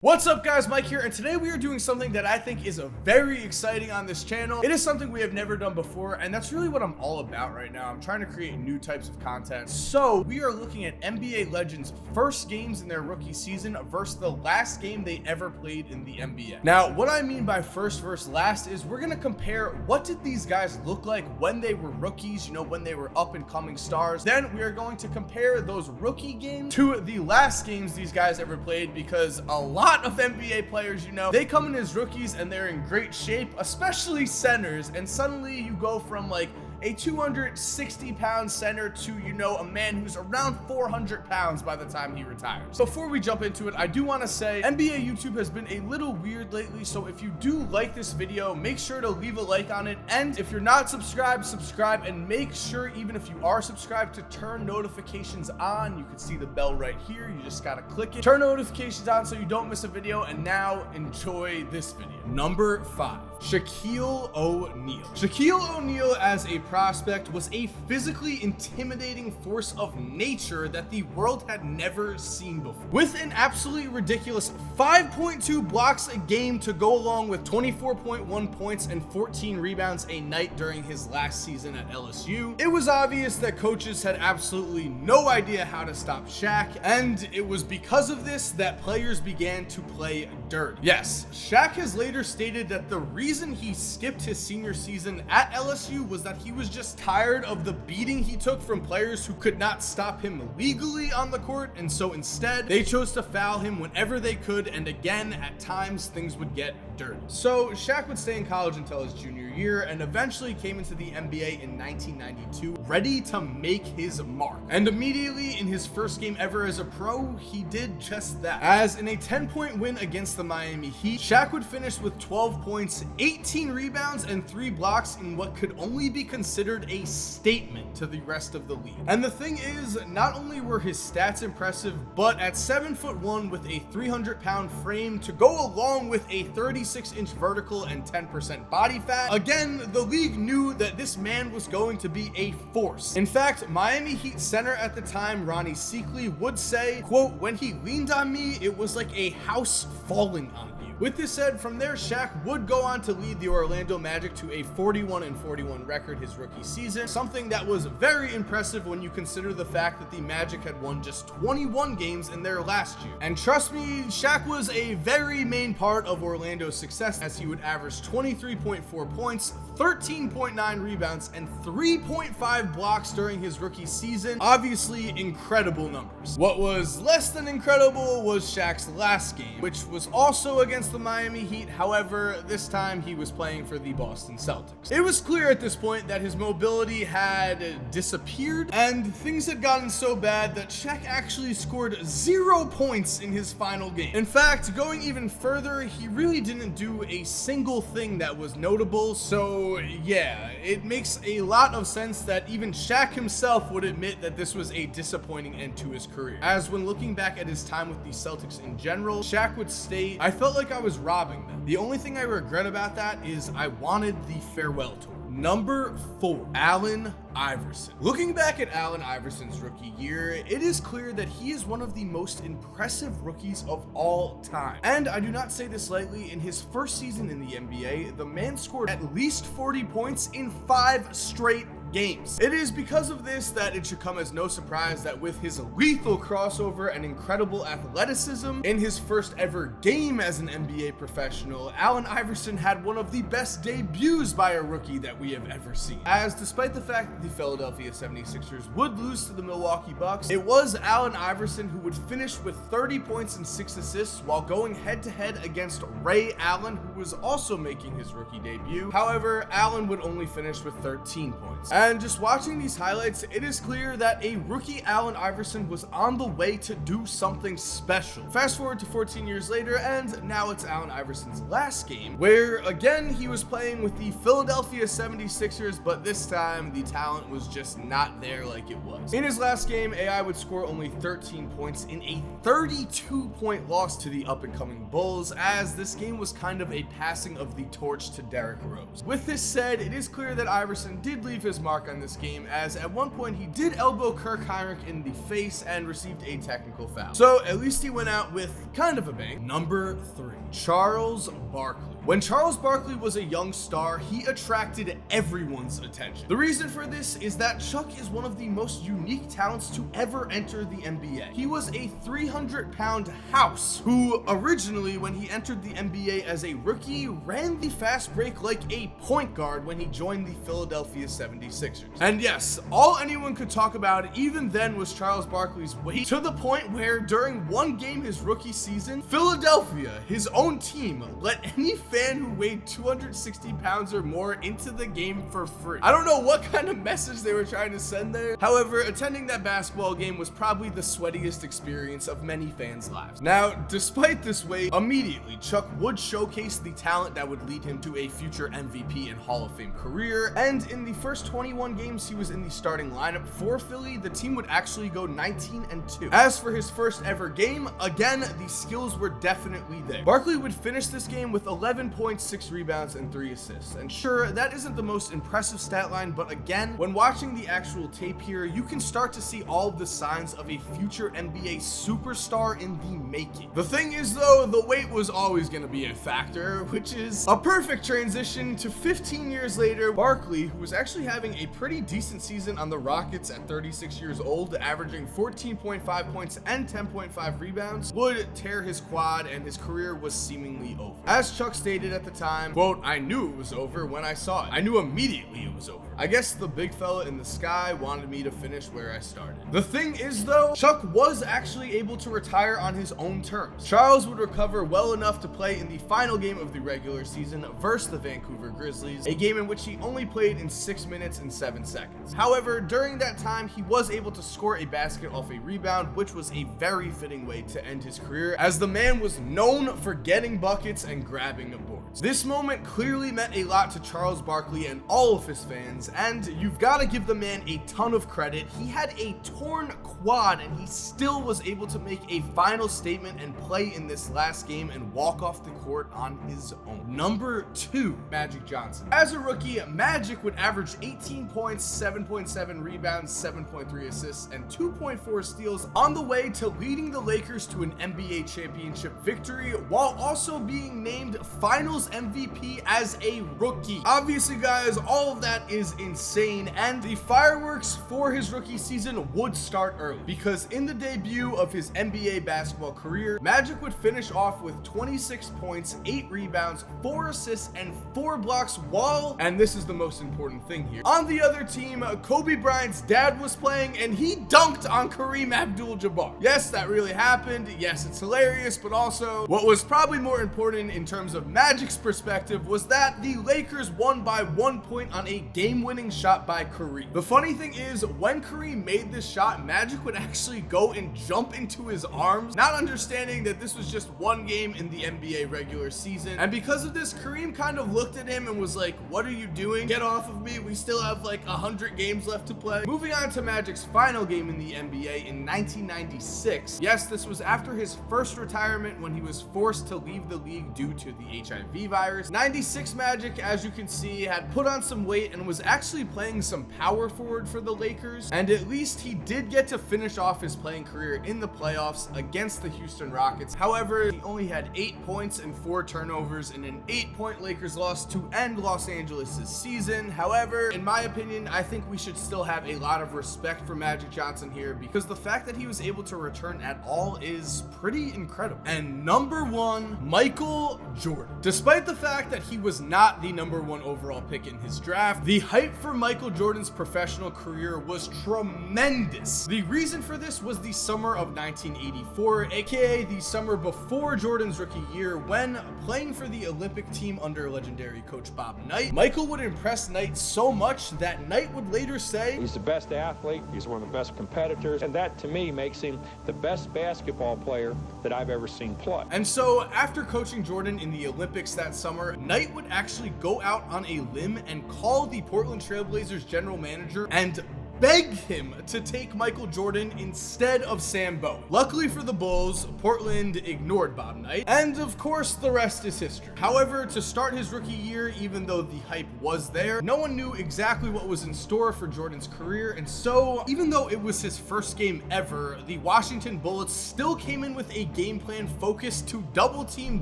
What's up guys, Mike here, and today we are doing something that I think is very exciting on this channel. It is something we have never done before, and that's really what I'm all about right now. I'm trying to create new types of content. So we are looking at NBA Legends' first games in their rookie season versus the last game they ever played in the NBA. Now, what I mean by first versus last is we're gonna compare what did these guys look like when they were rookies, you know, when they were up and coming stars. Then we are going to compare those rookie games to the last games these guys ever played, because a lot of NBA players, you know, they come in as rookies and they're in great shape, especially centers, and suddenly you go from like a 260-pound center to, you know, a man who's around 400 pounds by the time he retires. Before we jump into it, I do want to say NBA YouTube has been a little weird lately, so if you do like this video, make sure to leave a like on it, and if you're not subscribed, subscribe, and make sure, even if you are subscribed, to turn notifications on. You can see the bell right here. You just gotta click it, turn notifications on so you don't miss a video. And now enjoy this video. Number 5, Shaquille O'Neal. Shaquille O'Neal as a prospect was a physically intimidating force of nature that the world had never seen before. With an absolutely ridiculous 5.2 blocks a game to go along with 24.1 points and 14 rebounds a night during his last season at LSU, it was obvious that coaches had absolutely no idea how to stop Shaq, and it was because of this that players began to play dirty. Yes, Shaq has later stated that the reason he skipped his senior season at LSU was that he was just tired of the beating he took from players who could not stop him legally on the court, and so instead they chose to foul him whenever they could, and again, at times things would get dirty. So Shaq would stay in college until his junior year and eventually came into the NBA in 1992 ready to make his mark. And immediately in his first game ever as a pro, he did just that. As in a 10-point win against the Miami Heat, Shaq would finish with 12 points, 18 rebounds, and 3 blocks in what could only be considered a statement to the rest of the league. And the thing is, not only were his stats impressive, but at 7'1" with a 300-pound frame to go along with a 36-inch vertical and 10% body fat, again, the league knew that this man was going to be a force. In fact, Miami Heat center at the time, Ronnie Seakley, would say, quote, "When he leaned on me, it was like a house falling on you." With this said, from there, Shaq would go on to lead the Orlando Magic to a 41-41 record his rookie season, something that was very impressive when you consider the fact that the Magic had won just 21 games in their last year. And trust me, Shaq was a very main part of Orlando's success, as he would average 23.4 points, 13.9 rebounds, and 3.5 blocks during his rookie season. Obviously, incredible numbers. What was less than incredible was Shaq's last game, which was also against the Miami Heat. However, this time he was playing for the Boston Celtics. It was clear at this point that his mobility had disappeared, and things had gotten so bad that Shaq actually scored 0 points in his final game. In fact, going even further, he really didn't do a single thing that was notable. So yeah, it makes a lot of sense that even Shaq himself would admit that this was a disappointing end to his career. As when looking back at his time with the Celtics in general, Shaq would state, "I felt like I was robbing them. The only thing I regret about that is I wanted the farewell tour." Number 4, Allen Iverson. Looking back at Allen Iverson's rookie year, it is clear that he is one of the most impressive rookies of all time. And I do not say this lightly. In his first season in the NBA, the man scored at least 40 points in 5 straight games. It is because of this that it should come as no surprise that with his lethal crossover and incredible athleticism in his first ever game as an NBA professional, Allen Iverson had one of the best debuts by a rookie that we have ever seen. As despite the fact that the Philadelphia 76ers would lose to the Milwaukee Bucks, it was Allen Iverson who would finish with 30 points and 6 assists while going head-to-head against Ray Allen, who was also making his rookie debut. However, Allen would only finish with 13 points. And just watching these highlights, it is clear that a rookie Allen Iverson was on the way to do something special. Fast forward to 14 years later, and now it's Allen Iverson's last game, where again he was playing with the Philadelphia 76ers, but this time the talent was just not there like it was. In his last game, AI would score only 13 points in a 32-point loss to the up-and-coming Bulls, as this game was kind of a passing of the torch to Derrick Rose. With this said, it is clear that Iverson did leave his mark mark on this game, as at one point he did elbow Kirk Heinrich in the face and received a technical foul. So at least he went out with kind of a bang. Number 3, Charles Barkley. When Charles Barkley was a young star, he attracted everyone's attention. The reason for this is that Chuck is one of the most unique talents to ever enter the NBA. He was a 300-pound house who originally, when he entered the NBA as a rookie, ran the fast break like a point guard when he joined the Philadelphia 76ers. And yes, all anyone could talk about even then was Charles Barkley's weight, to the point where during one game his rookie season, Philadelphia, his own team, let any fan who weighed 260 pounds or more into the game for free. I don't know what kind of message they were trying to send there. However, attending that basketball game was probably the sweatiest experience of many fans' lives. Now, despite this weight, immediately Chuck would showcase the talent that would lead him to a future MVP and Hall of Fame career, and in the first 21 games he was in the starting lineup for Philly, the team would actually go 19-2. As for his first ever game, again, the skills were definitely there. Barkley would finish this game with 11 points, 6 rebounds, and 3 assists. And sure, that isn't the most impressive stat line, but again, when watching the actual tape here, you can start to see all of the signs of a future NBA superstar in the making. The thing is though, the weight was always going to be a factor, which is a perfect transition to 15 years later. Barkley, who was actually having a pretty decent season on the Rockets at 36 years old, averaging 14.5 points and 10.5 rebounds, would tear his quad and his career was seemingly over. As Chuck stated at the time, quote, "I knew it was over when I saw it. I knew immediately it was over. I guess the big fella in the sky wanted me to finish where I started." The thing is though, Chuck was actually able to retire on his own terms. Charles would recover well enough to play in the final game of the regular season versus the Vancouver Grizzlies, a game in which he only played in 6 minutes and 7 seconds. However, during that time, he was able to score a basket off a rebound, which was a very fitting way to end his career, as the man was known for getting buckets and grabbing the boards. This moment clearly meant a lot to Charles Barkley and all of his fans, and you've got to give the man a ton of credit. He had a torn quad and he still was able to make a final statement and play in this last game and walk off the court on his own. Number 2, Magic Johnson. As a rookie, Magic would average 18 points, 7.7 rebounds, 7.3 assists, and 2.4 steals on the way to leading the Lakers to an NBA championship victory, while also being named Finals MVP as a rookie. Obviously, guys, all of that is insane, and the fireworks for his rookie season would start early, because in the debut of his NBA basketball career, Magic would finish off with 26 points, 8 rebounds, 4 assists, and 4 blocks, while, and this is the most important thing here, on the other team, Kobe Bryant's dad was playing and he dunked on Kareem Abdul-Jabbar. Yes, that really happened. Yes, it's hilarious, but also what was probably more important in terms of Magic's perspective was that the Lakers won by 1 point on a game-winning shot by Kareem. The funny thing is, when Kareem made this shot, Magic would actually go and jump into his arms, not understanding that this was just one game in the NBA regular season. And because of this, Kareem kind of looked at him and was like, "What are you doing? Get off of me. We still have like 100 games left to play." Moving on to Magic's final game in the NBA in 1996. Yes, this was after his first retirement when he was forced to leave the league due to the HIV virus. 96 Magic, as you can see, had put on some weight and was actually playing some power forward for the Lakers, and at least he did get to finish off his playing career in the playoffs against the Houston Rockets. However, he only had 8 points and 4 turnovers in an 8-point Lakers loss to end Los Angeles' season. However, in my opinion, I think we should still have a lot of respect for Magic Johnson here, because the fact that he was able to return at all is pretty incredible. And number 1, Michael Jordan. Despite the fact that he was not the number 1 overall pick in his draft, the hype for Michael Jordan's professional career was tremendous. The reason for this was the summer of 1984, aka the summer before Jordan's rookie year, when playing for the Olympic team under legendary coach Bob Knight, Michael would impress Knight so much that Knight would later say, "He's the best athlete, he's one of the best competitors, and that to me makes him the best basketball player that I've ever seen play." And so after coaching Jordan in the Olympics that summer, Knight would actually go out on a limb and call the Portland Trail Blazers general manager and begged him to take Michael Jordan instead of Sam Bowie. Luckily for the Bulls, Portland ignored Bob Knight, and of course the rest is history. However, to start his rookie year, even though the hype was there, no one knew exactly what was in store for Jordan's career, and so even though it was his first game ever, the Washington Bullets still came in with a game plan focused to double team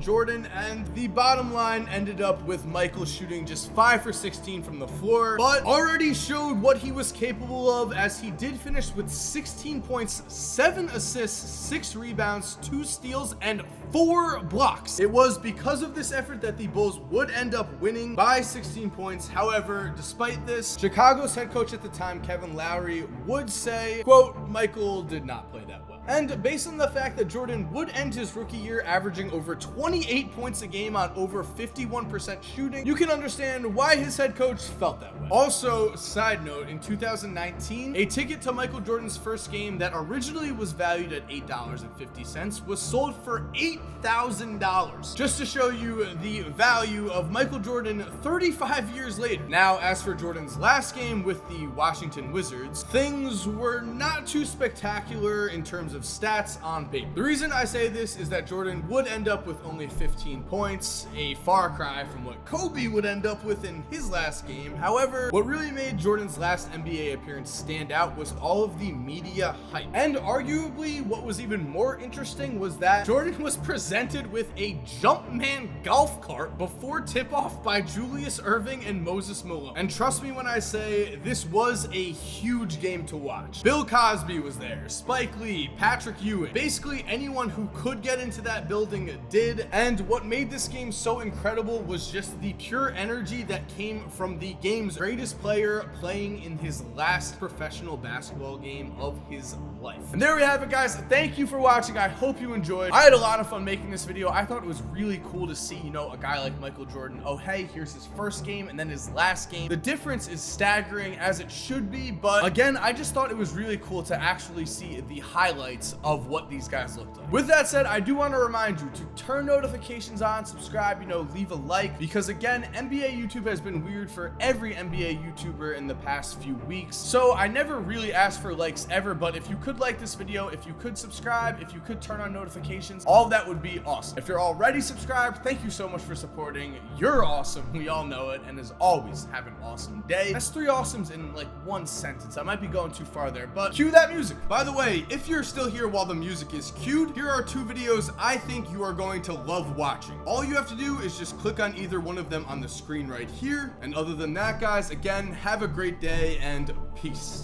Jordan, and the bottom line ended up with Michael shooting just 5 for 16 from the floor, but already showed what he was capable of, as he did finish with 16 points, 7 assists, 6 rebounds, 2 steals, and 4 blocks. It was because of this effort that the Bulls would end up winning by 16 points. However, despite this, Chicago's head coach at the time, Kevin Lowry, would say, quote, Michael did not play that well. And based on the fact that Jordan would end his rookie year averaging over 28 points a game on over 51% shooting, you can understand why his head coach felt that way. Also, side note, in 2019, a ticket to Michael Jordan's first game that originally was valued at $8.50 was sold for $8,000, just to show you the value of Michael Jordan 35 years later. Now, as for Jordan's last game with the Washington Wizards, things were not too spectacular in terms of stats on paper. The reason I say this is that Jordan would end up with only 15 points, a far cry from what Kobe would end up with in his last game. However, what really made Jordan's last NBA appearance stand out was all of the media hype. And arguably, what was even more interesting was that Jordan was presented with a Jumpman golf cart before tip-off by Julius Erving and Moses Malone. And trust me when I say, this was a huge game to watch. Bill Cosby was there, Spike Lee, Patrick Ewing, basically anyone who could get into that building did, and what made this game so incredible was just the pure energy that came from the game's greatest player playing in his last professional basketball game of his life. And there we have it, guys. Thank you for watching. I hope you enjoyed. I had a lot of fun making this video. I thought it was really cool to see, you know, a guy like Michael Jordan, oh hey, here's his first game and then his last game. The difference is staggering, as it should be, but again, I just thought it was really cool to actually see the highlights of what these guys looked like. With that said, I do want to remind you to turn notifications on, subscribe, you know, leave a like, because again, NBA YouTube has been weird for every NBA YouTuber in the past few weeks. So I never really asked for likes ever, but if you could like this video, if you could subscribe, if you could turn on notifications, all of that would be awesome. If you're already subscribed, thank you so much for supporting. You're awesome. We all know it. And as always, have an awesome day. That's 3 awesomes in like one sentence. I might be going too far there, but cue that music. By the way, if you're still here while the music is cued, here are 2 videos I think you are going to love watching. All you have to do is just click on either one of them on the screen right here. And other than that, guys, again, have a great day and peace.